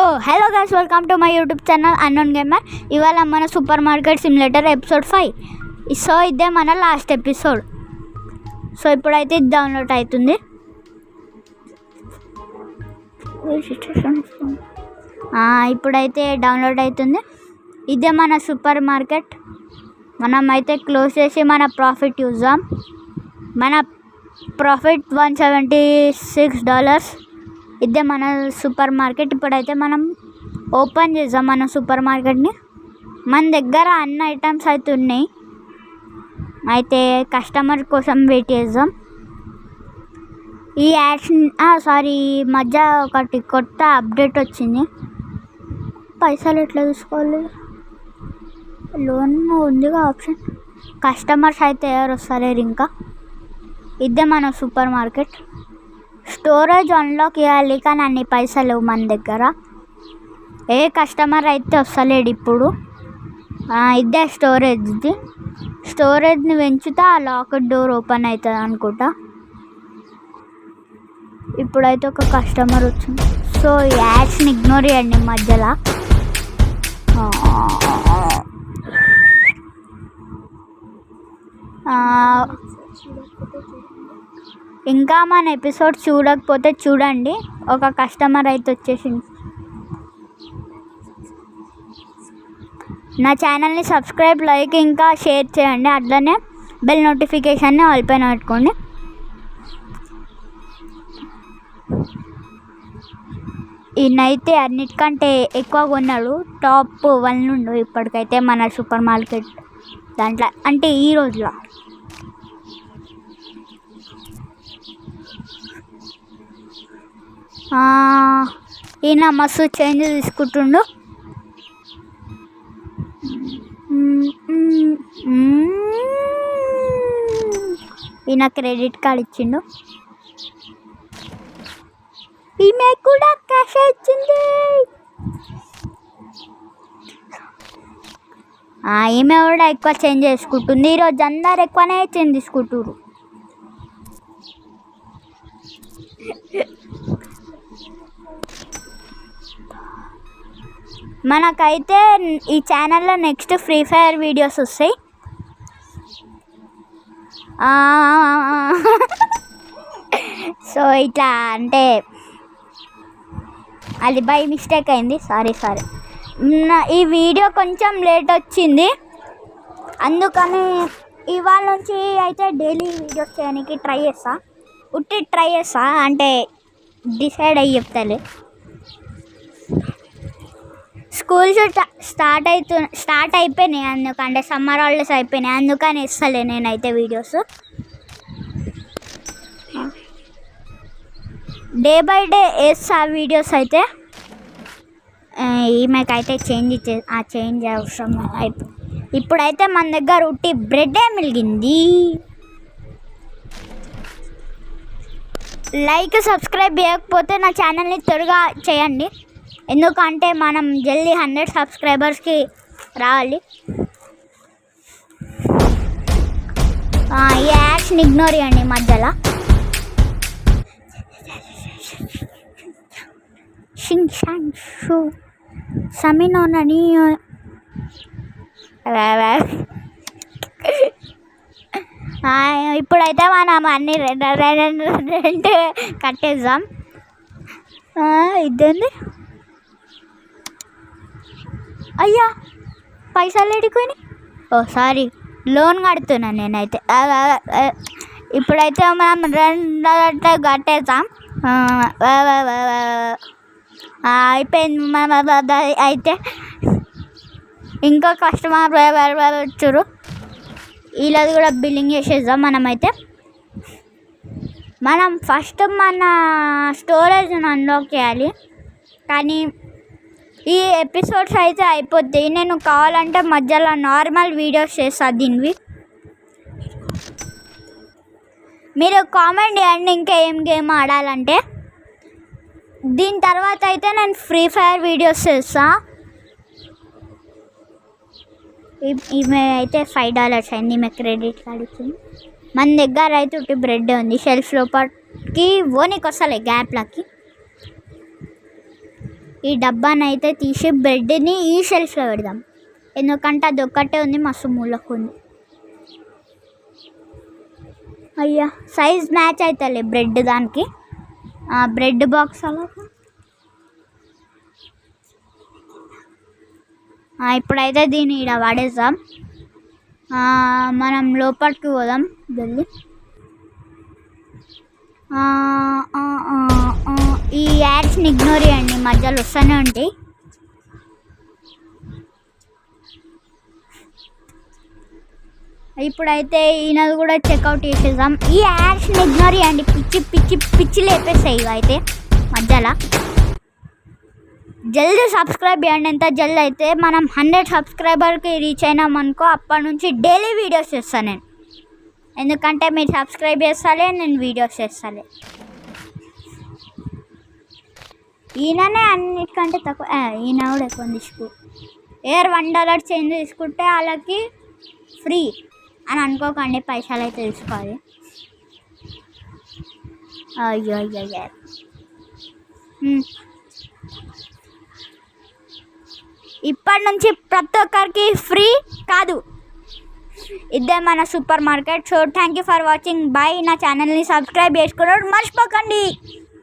hello guys, welcome to my YouTube channel Unknown Gamer. ఇవాళ మన super market simulator episode 5. So ఇదే మన last episode. So ఇప్పుడైతే ఇది డౌన్లోడ్ అవుతుంది. ఇప్పుడైతే డౌన్లోడ్ అవుతుంది. ఇదే మన సూపర్ మార్కెట్. మనం అయితే క్లోజ్ చేసి మన ప్రాఫిట్ చూద్దాం. మన ప్రాఫిట్ $176. ఇదే మన సూపర్ మార్కెట్. ఇప్పుడైతే మనం ఓపెన్ చేద్దాం మన సూపర్ మార్కెట్ని. మన దగ్గర అన్ని ఐటమ్స్ అయితే ఉన్నాయి. అయితే కస్టమర్ కోసం వెయిట్ చేద్దాం. ఈ యాడ్స్ మధ్య ఒకటి కొత్త అప్డేట్ వచ్చింది. పైసలు ఎట్లా తీసుకోవాలి? లోన్ ఉందిగా ఆప్షన్. కస్టమర్స్ అయితే ఎవరు వస్తలేరు ఇంకా. ఇదే మన సూపర్ మార్కెట్. స్టోరేజ్ అన్లాక్ చేయాలి కానీ అన్ని పైసలు మన దగ్గర. ఏ కస్టమర్ అయితే వస్తలేడు ఇప్పుడు. ఇదే స్టోరేజ్ది. స్టోరేజ్ని పెంచుతా లాక్డ్ డోర్ ఓపెన్ అవుతుంది అనుకుంటా. ఇప్పుడైతే ఒక కస్టమర్ వచ్చింది. సో యాడ్స్ని ఇగ్నోర్ చేయండి మధ్యలో. ఇంకా మన ఎపిసోడ్ చూడకపోతే చూడండి. ఒక కస్టమర్ అయితే వచ్చేసింది. నా ఛానల్ని సబ్స్క్రైబ్, లైక్ ఇంకా షేర్ చేయండి. అట్లనే బెల్ నోటిఫికేషన్ని ఆల్ పైన పెట్టుకోండి. ఈయనైతే అన్నిటికంటే ఎక్కువ కొన్నాడు. టాప్ 1 నుండి ఇప్పటికైతే మన సూపర్ మార్కెట్ దాంట్లో, అంటే ఈ రోజులో. ఈయన మస్తు చేంజ్ తీసుకుంటుండు. ఈయన క్రెడిట్ కార్డ్ ఇచ్చిండు. ఈమె కూడా క్యాష్ ఇచ్చింది. ఈమె కూడా ఎక్కువ చేంజ్ చేసుకుంటుంది. ఈరోజు అందరు ఎక్కువనే చేంజ్ తీసుకుంటారు. మనకైతే ఈ ఛానల్లో నెక్స్ట్ ఫ్రీ ఫైర్ వీడియోస్ వస్తాయి. సో ఇట్లా అంటే అది బై మిస్టేక్ అయింది. సారీ. ఈ వీడియో కొంచెం లేట్ వచ్చింది. అందుకని ఇవాళ నుంచి అయితే డైలీ వీడియోస్ చేయడానికి ట్రై చేస్తా. అంటే డిసైడ్ అయ్యి చెప్తాలే. స్కూల్స్ స్టార్ట్ అయిపోయినాయి. అందుకంటే సమ్మర్ హాలిడేస్ అయిపోయినాయి. అందుకని ఇస్తలే నేనైతే వీడియోస్. డే బై డే వేస్తా వీడియోస్ అయితే. ఈమెకైతే చేంజ్ అవసరం అయిపోయి. ఇప్పుడైతే మన దగ్గర ఉట్టి బ్రెడ్డే మిగిలింది. లైక్, సబ్స్క్రైబ్ చేయకపోతే నా ఛానల్ని త్వరగా చేయండి. ఎందుకంటే మనం జల్దీ 100 సబ్స్క్రైబర్స్కి రావాలి. ఈ యాడ్స్ని ఇగ్నోర్ చేయండి మధ్యలో. సమీనోనని ఇప్పుడైతే మనం అన్ని రెండు కట్టేద్దాం. ఇదేంది? అయ్యా, పైసలు ఎడిపోయినాయి. సారీ, లోన్ కడుతున్నాను నేనైతే. ఇప్పుడైతే మనం 2 కట్టేద్దాం. అయిపోయింది. అయితే ఇంకో కస్టమర్ వచ్చారు. వీళ్ళది కూడా బిల్లింగ్ చేసేద్దాం. మనం ఫస్ట్ మన స్టోరేజ్ని అన్లాక్ చేయాలి. కానీ ఈ ఎపిసోడ్స్ అయితే అయిపోతాయి. నేను కావాలంటే మధ్యలో నార్మల్ వీడియోస్ చేస్తాను దీనివి. మీరు కామెంట్ చేయండి ఇంకా ఏం గేమ్ ఆడాలంటే. దీని తర్వాత అయితే నేను ఫ్రీ ఫైర్ వీడియోస్ చేస్తా. ఈమె అయితే $5 అయింది. ఈమె క్రెడిట్ కార్డ్ ఇచ్చింది. మన దగ్గర అయితే ఒకటి బ్రెడ్ ఉంది. షెల్ఫ్ లోపలికి ఓనికి వస్తలే గ్యాప్లకి. ఈ డబ్బాని అయితే తీసి బ్రెడ్ని ఈ షెల్ఫ్లో పెడదాం, ఎందుకంటే అది ఒక్కటే ఉంది, మస్తు మూలకు ఉంది. అయ్యా సైజ్ మ్యాచ్ అవుతుంది బ్రెడ్ దానికి. బ్రెడ్ బాక్స్ అలా ఇప్పుడైతే దీన్ని ఇక్కడ పడేద్దాం. మనం లోపలికి పోదాం జల్దీ. ఈ యాడ్స్ని ఇగ్నోర్ చేయండి, మధ్యలో వస్తూనే ఉంటాయి. ఇప్పుడైతే ఈయనది కూడా చెక్అవుట్ చేసేద్దాం. ఈ యాడ్స్ని ఇగ్నోర్ చేయండి, పిచ్చి పిచ్చి పిచ్చి లేపేస్తాయి ఇవైతే మధ్యలో. జల్దీ సబ్స్క్రైబ్ చేయండి. ఎంత జల్దీ అయితే మనం 100 సబ్స్క్రైబర్కి రీచ్ అయినామనుకో, అప్పటి నుంచి డైలీ వీడియోస్ చేస్తాను నేను, ఎందుకంటే మీరు సబ్స్క్రైబ్ చేస్తాలే, నేను వీడియోస్ చేస్తాలే. ఈయననే అన్నిటికంటే తక్కువ, ఈయన కూడా ఎక్కువ తీసుకో. ఏర్ $1 చేంజ్ తీసుకుంటే వాళ్ళకి ఫ్రీ అని అనుకోకండి, పైసలు అయితే తీసుకోవాలి. అయ్యో అయ్యో ఇప్పటి నుంచి ప్రతి ఒక్కరికి ఫ్రీ కాదు, ఇదే మన super market. So thank you for watching, bye. నా ఛానల్ని సబ్స్క్రైబ్ చేసుకోవడం మర్చిపోకండి.